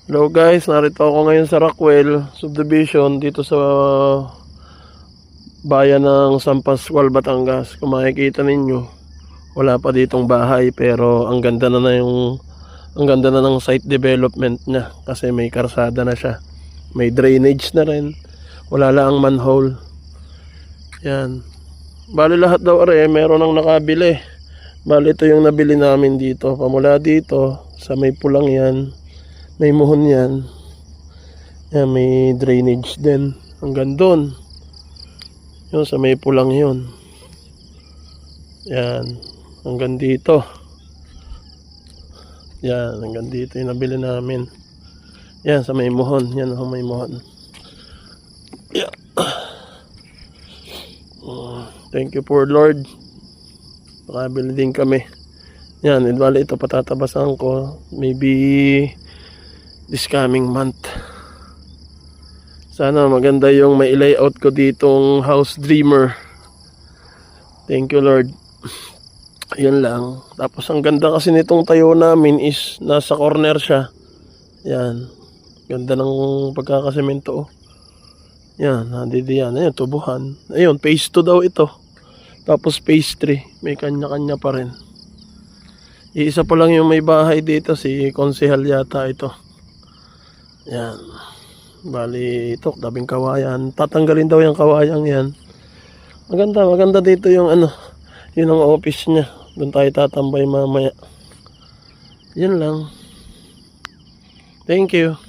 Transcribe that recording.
Hello guys, narito ako ngayon sa Rockwell Subdivision dito sa bayan ng San Pascual, Batangas. Kung makikita ninyo, wala pa ditong bahay pero ang ganda na ng site development niya kasi may karsada na siya. May drainage na rin. Wala lang ang manhole. Yan. Bali lahat daw meron nang nakabili. Bali ito yung nabili namin dito. Pamula dito sa may pulang yan. May muhon yan. Yan, may drainage din. Hanggang doon. Yun, sa may pulang yun. Yan. Hanggang dito. Yan, hanggang dito yung nabili namin. Yan, sa may muhon. Yan, may muhon. Yeah. Thank you for Lord. Nakabili din kami. Yan, bali ito patatabasan ko. Maybe this coming month. Sana maganda yung may layout ko ditong house dreamer. Thank you Lord. Yan lang. Tapos ang ganda kasi nitong tayo namin is nasa corner siya. Yan. Ganda ng pagkakasemento. Yan. Nandito yan. Ayun, tubuhan. Ayun, phase 2 daw ito. Tapos phase 3. May kanya-kanya pa rin. Iisa pa lang yung may bahay dito. Si Konsehal yata ito. Yan. Bali ito, tabing kawayan. Tatanggalin daw yung kawayang yan. Maganda dito yung yun ang office niya. Doon tayo tatambay mamaya. Yan lang. Thank you.